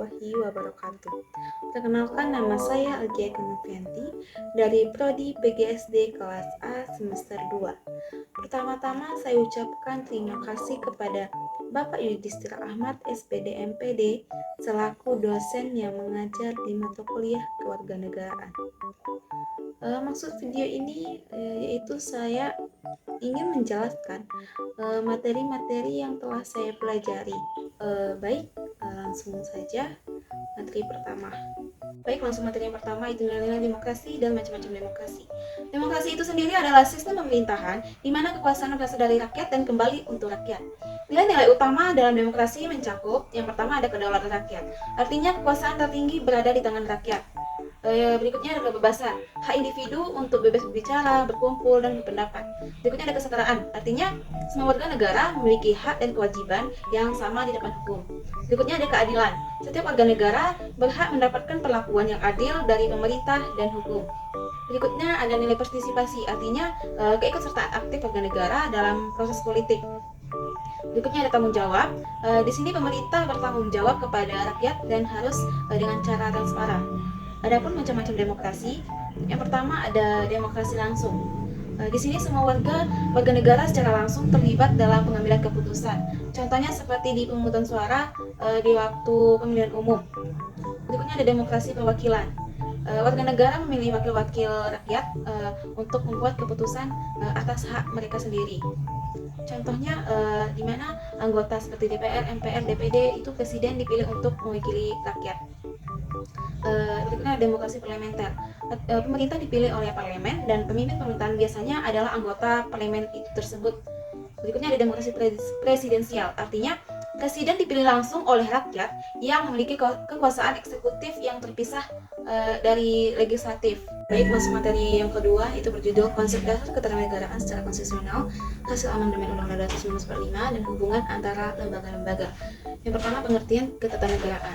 warahmatullahi wabarakatuh. Perkenalkan, nama saya Algia Novianti dari Prodi PGSD kelas A semester 2. Pertama-tama saya ucapkan terima kasih kepada Bapak Yudhistira Ahmad SPD MPD selaku dosen yang mengajar di mata kuliah kewarganegaraan. Maksud video ini yaitu saya ingin menjelaskan materi-materi yang telah saya pelajari. Langsung saja materi pertama. Langsung materi yang pertama itu nilai-nilai demokrasi dan macam-macam demokrasi. Demokrasi itu sendiri adalah sistem pemerintahan di mana kekuasaan berasal dari rakyat dan kembali untuk rakyat. Nilai-nilai utama dalam demokrasi mencakup yang pertama ada kedaulatan rakyat. Artinya kekuasaan tertinggi berada di tangan rakyat. Berikutnya ada kebebasan, hak individu untuk bebas berbicara, berkumpul, dan berpendapat. Berikutnya ada kesetaraan, artinya semua warga negara memiliki hak dan kewajiban yang sama di depan hukum. Berikutnya ada keadilan, setiap warga negara berhak mendapatkan perlakuan yang adil dari pemerintah dan hukum. Berikutnya ada nilai partisipasi, artinya keikutsertaan aktif warga negara dalam proses politik. Berikutnya ada tanggung jawab. Di sini pemerintah bertanggung jawab kepada rakyat dan harus dengan cara transparan. Adapun macam-macam demokrasi, yang pertama ada demokrasi langsung. Di sini semua warga negara secara langsung terlibat dalam pengambilan keputusan. Contohnya seperti di pemungutan suara di waktu pemilihan umum. Berikutnya ada demokrasi perwakilan. Warga negara memilih wakil-wakil rakyat untuk membuat keputusan atas hak mereka sendiri. Contohnya di mana anggota seperti DPR, MPR, DPD itu presiden dipilih untuk mewakili rakyat. Berikutnya demokrasi parlementer. Pemerintah dipilih oleh parlemen dan pemimpin pemerintahan biasanya adalah anggota parlemen itu tersebut. Berikutnya ada demokrasi presidensial, artinya presiden dipilih langsung oleh rakyat yang memiliki kekuasaan eksekutif yang terpisah dari legislatif. Masuk materi yang kedua, itu berjudul Konsep Dasar Ketatanegaraan Secara Konstitusional, Hasil Amandemen Undang-Undang Dasar 1945 dan Hubungan Antara Lembaga-Lembaga. Yang pertama, pengertian ketatanegaraan.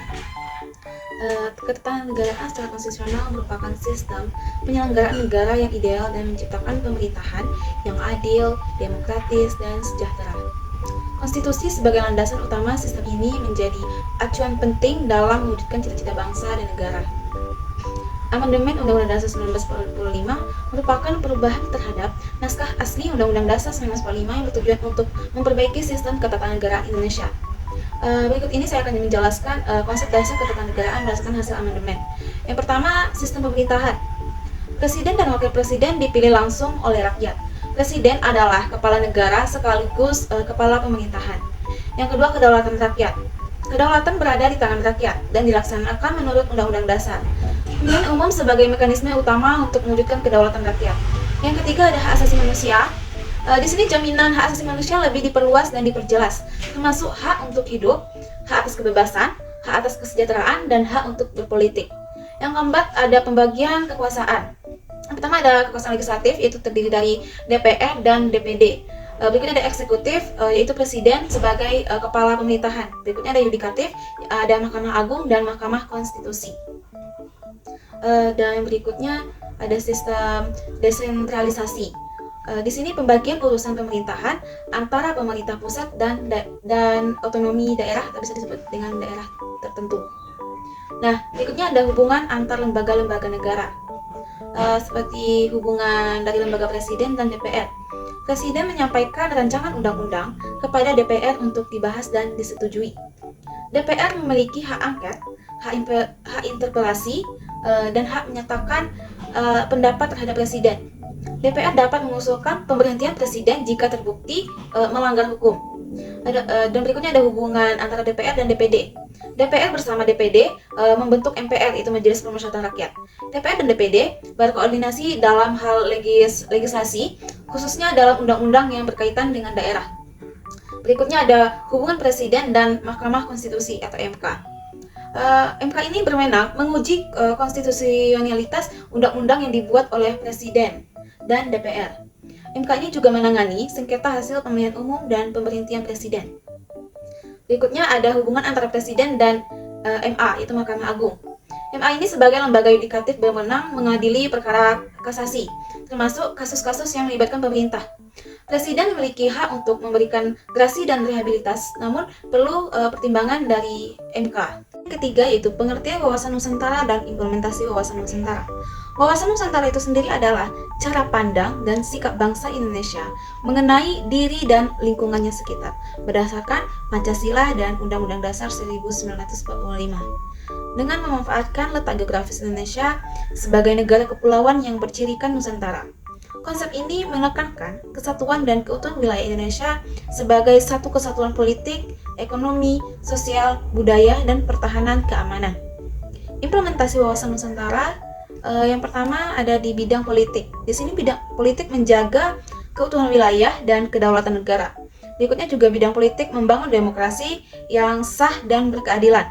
Ketatanegaraan secara konstitusional merupakan sistem penyelenggaraan negara yang ideal dan menciptakan pemerintahan yang adil, demokratis, dan sejahtera. Konstitusi sebagai landasan utama sistem ini menjadi acuan penting dalam mewujudkan cita-cita bangsa dan negara. Amandemen Undang-Undang Dasar 1945 merupakan perubahan terhadap naskah asli Undang-Undang Dasar 1945 yang bertujuan untuk memperbaiki sistem ketatanegaraan Indonesia. Berikut ini saya akan menjelaskan konsep dasar ketatanegaraan berdasarkan hasil amandemen. Yang pertama, sistem pemerintahan. Presiden dan wakil presiden dipilih langsung oleh rakyat. Presiden adalah kepala negara sekaligus kepala pemerintahan. Yang kedua, kedaulatan rakyat. Kedaulatan berada di tangan rakyat dan dilaksanakan menurut Undang-Undang Dasar. Pemilihan umum sebagai mekanisme utama untuk mewujudkan kedaulatan rakyat. Yang ketiga ada hak asasi manusia. Di sini jaminan hak asasi manusia lebih diperluas dan diperjelas, termasuk hak untuk hidup, hak atas kebebasan, hak atas kesejahteraan, dan hak untuk berpolitik. Yang keempat ada pembagian kekuasaan. Yang pertama ada kekuasaan legislatif, yaitu terdiri dari DPR dan DPD. Berikutnya ada eksekutif, yaitu presiden sebagai kepala pemerintahan. Berikutnya ada yudikatif, ada Mahkamah Agung dan Mahkamah Konstitusi. Dan yang berikutnya ada sistem desentralisasi. Di sini pembagian urusan pemerintahan antara pemerintah pusat dan otonomi daerah, atau bisa disebut dengan daerah tertentu. Nah, berikutnya ada hubungan antar lembaga-lembaga negara, seperti hubungan dari lembaga presiden dan DPR. Presiden menyampaikan rancangan undang-undang kepada DPR untuk dibahas dan disetujui. DPR memiliki hak angket, hak interpelasi, dan hak menyatakan pendapat terhadap presiden. DPR dapat mengusulkan pemberhentian presiden jika terbukti melanggar hukum. Dan berikutnya ada hubungan antara DPR dan DPD. DPR bersama DPD membentuk MPR, itu Majelis Permusyawaratan Rakyat. DPR dan DPD berkoordinasi dalam hal legislasi, khususnya dalam undang-undang yang berkaitan dengan daerah. Berikutnya ada hubungan presiden dan Mahkamah Konstitusi atau MK. MK ini berwenang menguji konstitusionalitas undang-undang yang dibuat oleh presiden dan DPR. MK ini juga menangani sengketa hasil pemilihan umum dan pemberhentian presiden. Berikutnya ada hubungan antara presiden dan MA, yaitu Mahkamah Agung. MA ini sebagai lembaga yudikatif berwenang mengadili perkara kasasi, termasuk kasus-kasus yang melibatkan pemerintah. Presiden memiliki hak untuk memberikan gerasi dan rehabilitas, namun perlu pertimbangan dari MK. Ketiga yaitu pengertian wawasan Nusantara dan implementasi wawasan Nusantara. Wawasan Nusantara itu sendiri adalah cara pandang dan sikap bangsa Indonesia mengenai diri dan lingkungannya sekitar berdasarkan Pancasila dan Undang-Undang Dasar 1945. Dengan memanfaatkan letak geografis Indonesia sebagai negara kepulauan yang bercirikan Nusantara. Konsep ini menekankan kesatuan dan keutuhan wilayah Indonesia sebagai satu kesatuan politik, ekonomi, sosial, budaya, dan pertahanan keamanan. Implementasi wawasan Nusantara yang pertama ada di bidang politik. Di sini bidang politik menjaga keutuhan wilayah dan kedaulatan negara. Berikutnya juga bidang politik membangun demokrasi yang sah dan berkeadilan.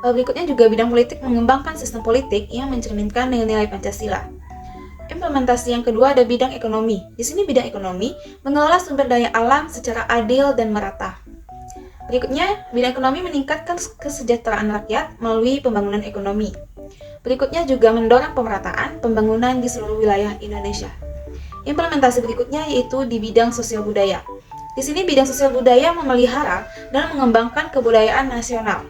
Berikutnya juga bidang politik mengembangkan sistem politik yang mencerminkan nilai-nilai Pancasila. Implementasi yang kedua ada bidang ekonomi. Di sini bidang ekonomi mengelola sumber daya alam secara adil dan merata. Berikutnya, bidang ekonomi meningkatkan kesejahteraan rakyat melalui pembangunan ekonomi. Berikutnya juga mendorong pemerataan pembangunan di seluruh wilayah Indonesia. Implementasi berikutnya yaitu di bidang sosial budaya. Di sini bidang sosial budaya memelihara dan mengembangkan kebudayaan nasional.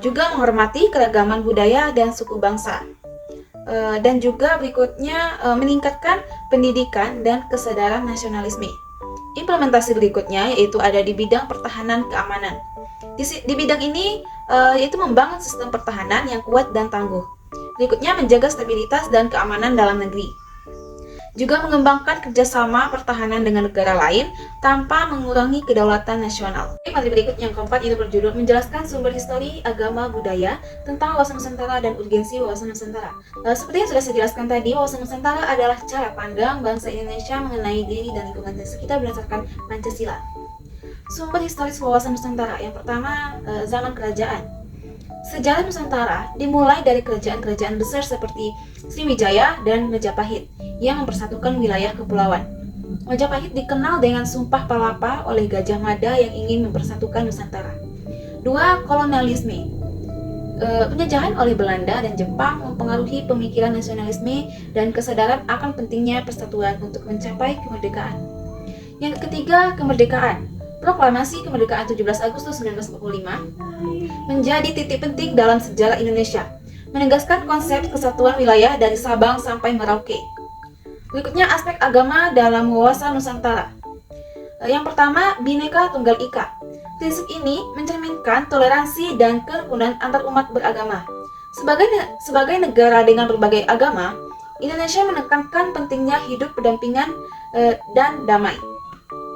Juga menghormati keragaman budaya dan suku bangsa. Dan juga berikutnya meningkatkan pendidikan dan kesadaran nasionalisme. Implementasi berikutnya yaitu ada di bidang pertahanan keamanan. Di bidang ini yaitu membangun sistem pertahanan yang kuat dan tangguh. Berikutnya menjaga stabilitas dan keamanan dalam negeri. Juga mengembangkan kerjasama pertahanan dengan negara lain tanpa mengurangi kedaulatan nasional. Materi berikut yang keempat itu berjudul menjelaskan sumber histori, agama, budaya tentang wawasan Nusantara dan urgensi wawasan Nusantara. Seperti yang sudah saya jelaskan tadi, wawasan Nusantara adalah cara pandang bangsa Indonesia mengenai diri dan lingkungan sekitar berdasarkan Pancasila. Sumber historis wawasan Nusantara yang pertama, zaman kerajaan. Sejarah Nusantara dimulai dari kerajaan-kerajaan besar seperti Sriwijaya dan Majapahit yang mempersatukan wilayah kepulauan. Majapahit dikenal dengan Sumpah Palapa oleh Gajah Mada yang ingin mempersatukan Nusantara. 2. Kolonialisme. Penjajahan oleh Belanda dan Jepang mempengaruhi pemikiran nasionalisme dan kesadaran akan pentingnya persatuan untuk mencapai kemerdekaan. Yang ketiga, kemerdekaan. Proklamasi Kemerdekaan 17 Agustus 1945 menjadi titik penting dalam sejarah Indonesia, menegaskan konsep kesatuan wilayah dari Sabang sampai Merauke. Berikutnya aspek agama dalam wawasan Nusantara. Yang pertama, Bhinneka Tunggal Ika. Prinsip ini mencerminkan toleransi dan kerukunan antar umat beragama. Sebagai negara dengan berbagai agama, Indonesia menekankan pentingnya hidup berdampingan dan damai.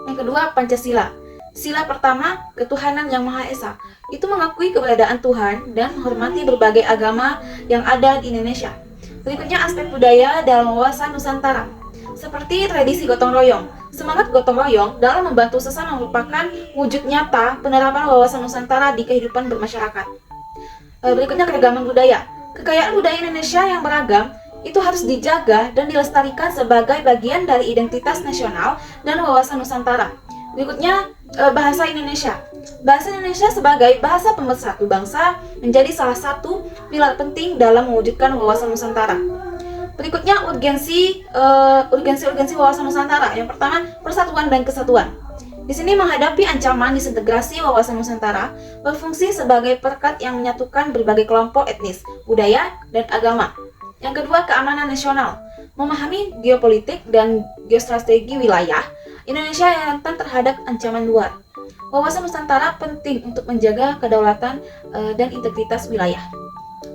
Yang kedua, Pancasila. Sila pertama, ketuhanan yang Maha Esa. Itu mengakui keberadaan Tuhan dan menghormati berbagai agama yang ada di Indonesia. Berikutnya aspek budaya dalam wawasan Nusantara. Seperti tradisi gotong royong. Semangat gotong royong dalam membantu sesama merupakan wujud nyata penerapan wawasan Nusantara di kehidupan bermasyarakat. Berikutnya keragaman budaya. Kekayaan budaya Indonesia yang beragam itu harus dijaga dan dilestarikan sebagai bagian dari identitas nasional dan wawasan Nusantara. Berikutnya, bahasa Indonesia. Bahasa Indonesia sebagai bahasa pemersatu bangsa menjadi salah satu pilar penting dalam mewujudkan wawasan Nusantara. Berikutnya, urgensi wawasan Nusantara. Yang pertama, persatuan dan kesatuan. Di sini menghadapi ancaman disintegrasi wawasan Nusantara berfungsi sebagai perekat yang menyatukan berbagai kelompok etnis, budaya, dan agama. Yang kedua, keamanan nasional. Memahami geopolitik dan geostrategi wilayah Indonesia yang rentan terhadap ancaman luar. Wawasan Nusantara penting untuk menjaga kedaulatan dan integritas wilayah.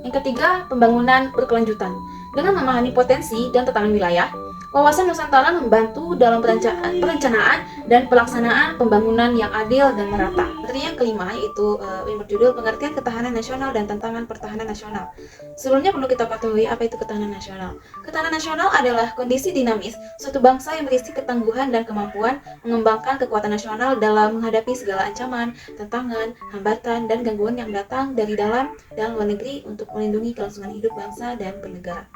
Yang ketiga, pembangunan berkelanjutan. Dengan memahami potensi dan tantangan wilayah, wawasan Nusantara membantu dalam perencanaan dan pelaksanaan pembangunan yang adil dan merata. Materi yang kelima yaitu yang berjudul pengertian ketahanan nasional dan tantangan pertahanan nasional. Sebelumnya perlu kita ketahui apa itu ketahanan nasional. Ketahanan nasional adalah kondisi dinamis suatu bangsa yang berisi ketangguhan dan kemampuan mengembangkan kekuatan nasional dalam menghadapi segala ancaman, tantangan, hambatan, dan gangguan yang datang dari dalam dan luar negeri untuk melindungi kelangsungan hidup bangsa dan bernegara.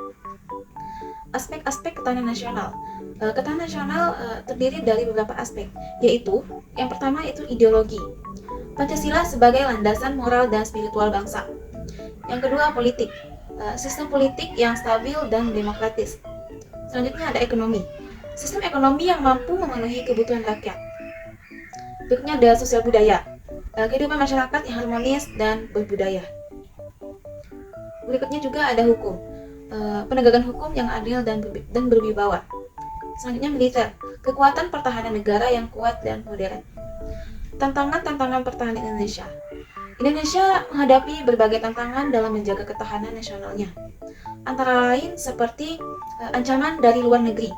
Aspek-aspek ketahanan nasional. Ketahanan nasional terdiri dari beberapa aspek, yaitu yang pertama itu ideologi. Pancasila sebagai landasan moral dan spiritual bangsa. Yang kedua, politik. Sistem politik yang stabil dan demokratis. Selanjutnya ada ekonomi. Sistem ekonomi yang mampu memenuhi kebutuhan rakyat. Berikutnya ada sosial budaya. kehidupan masyarakat yang harmonis dan berbudaya. Berikutnya juga ada hukum, penegakan hukum yang adil dan berwibawa. Selanjutnya militer, kekuatan pertahanan negara yang kuat dan modern. Tantangan pertahanan Indonesia. Indonesia menghadapi berbagai tantangan dalam menjaga ketahanan nasionalnya, antara lain seperti ancaman dari luar negeri.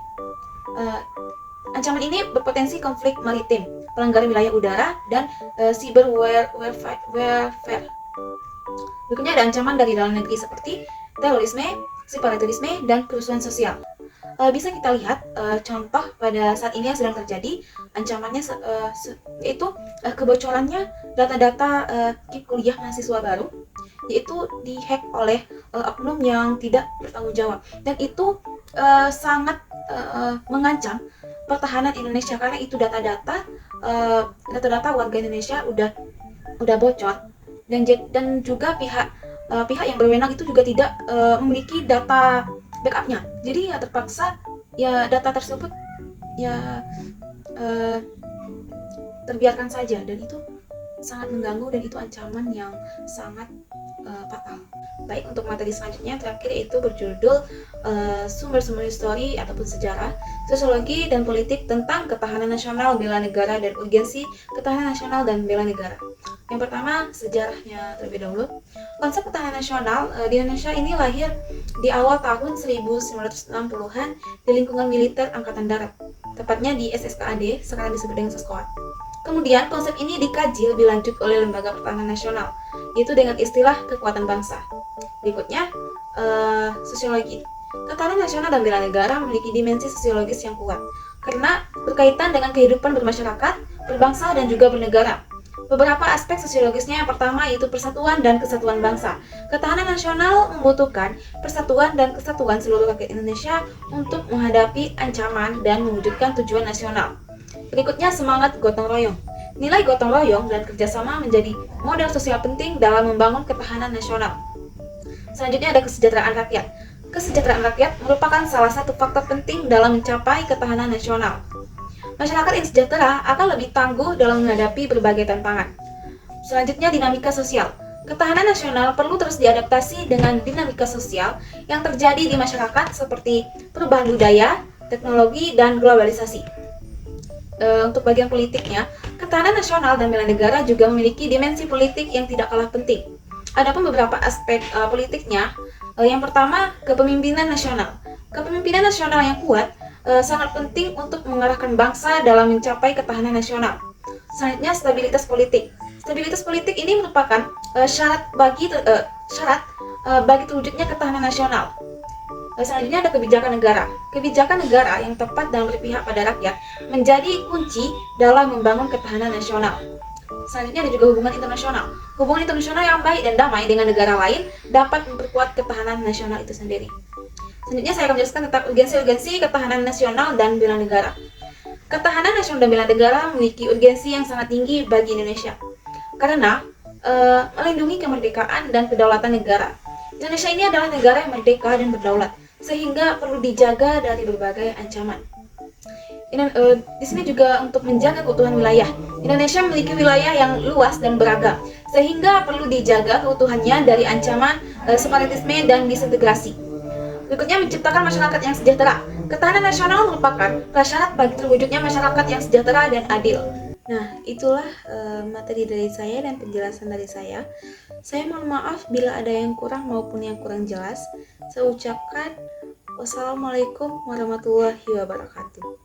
Ancaman ini berpotensi konflik maritim, pelanggaran wilayah udara, dan cyber warfare. Berikutnya ada ancaman dari dalam negeri seperti terorisme, separatisme, dan kerusuhan sosial. Bisa kita lihat contoh pada saat ini yang sedang terjadi, ancamannya yaitu kebocorannya data-data KIP kuliah mahasiswa baru, yaitu dihack oleh oknum yang tidak bertanggung jawab, dan itu sangat mengancam pertahanan Indonesia, karena itu data-data warga Indonesia udah bocor, dan juga pihak yang berwenang itu juga tidak memiliki data backupnya. Jadi ya terpaksa ya data tersebut ya terbiarkan saja, dan itu sangat mengganggu, dan itu ancaman yang sangat fatal. Baik, untuk materi selanjutnya terakhir yaitu berjudul sumber-sumber histori ataupun sejarah, sosiologi dan politik tentang ketahanan nasional, bela negara, dan urgensi ketahanan nasional dan bela negara. Yang pertama, sejarahnya terlebih dahulu. Konsep ketahanan nasional di Indonesia ini lahir di awal tahun 1960-an di lingkungan militer Angkatan Darat, tepatnya di SSKAD, sekarang disebut dengan Seskoad. Kemudian konsep ini dikaji lebih lanjut oleh Lembaga Pertahanan Nasional, yaitu dengan istilah kekuatan bangsa. Berikutnya, sosiologi. Ketahanan nasional dan bela negara memiliki dimensi sosiologis yang kuat, karena berkaitan dengan kehidupan bermasyarakat, berbangsa, dan juga bernegara. Beberapa aspek sosiologisnya yang pertama yaitu persatuan dan kesatuan bangsa. Ketahanan nasional membutuhkan persatuan dan kesatuan seluruh rakyat Indonesia untuk menghadapi ancaman dan mewujudkan tujuan nasional. Berikutnya, semangat gotong royong. Nilai gotong royong dan kerjasama menjadi modal sosial penting dalam membangun ketahanan nasional. Selanjutnya ada kesejahteraan rakyat. Kesejahteraan rakyat merupakan salah satu faktor penting dalam mencapai ketahanan nasional. Masyarakat yang sejahtera akan lebih tangguh dalam menghadapi berbagai tantangan. Selanjutnya, dinamika sosial. Ketahanan nasional perlu terus diadaptasi dengan dinamika sosial yang terjadi di masyarakat seperti perubahan budaya, teknologi, dan globalisasi. Untuk bagian politiknya, ketahanan nasional dan bela negara juga memiliki dimensi politik yang tidak kalah penting. Adapun beberapa aspek politiknya, yang pertama, kepemimpinan nasional. Kepemimpinan nasional yang kuat sangat penting untuk mengarahkan bangsa dalam mencapai ketahanan nasional. Selanjutnya, stabilitas politik. Stabilitas politik ini merupakan syarat bagi terwujudnya ketahanan nasional. Selanjutnya ada kebijakan negara. Kebijakan negara yang tepat dan berpihak pada rakyat menjadi kunci dalam membangun ketahanan nasional. Selanjutnya ada juga hubungan internasional. Hubungan internasional yang baik dan damai dengan negara lain dapat memperkuat ketahanan nasional itu sendiri. Selanjutnya saya akan menjelaskan tentang urgensi ketahanan nasional dan bela negara. Ketahanan nasional dan bela negara memiliki urgensi yang sangat tinggi bagi Indonesia karena melindungi kemerdekaan dan kedaulatan negara. Indonesia ini adalah negara yang merdeka dan berdaulat, sehingga perlu dijaga dari berbagai ancaman. Di sini juga untuk menjaga keutuhan wilayah. Indonesia memiliki wilayah yang luas dan beragam, sehingga perlu dijaga keutuhannya dari ancaman separatisme dan disintegrasi. Berikutnya, menciptakan masyarakat yang sejahtera. Ketahanan nasional merupakan prasyarat bagi terwujudnya masyarakat yang sejahtera dan adil. Nah, itulah materi dari saya dan penjelasan dari saya. Saya mohon maaf bila ada yang kurang maupun yang kurang jelas. Saya ucapkan wassalamualaikum warahmatullahi wabarakatuh.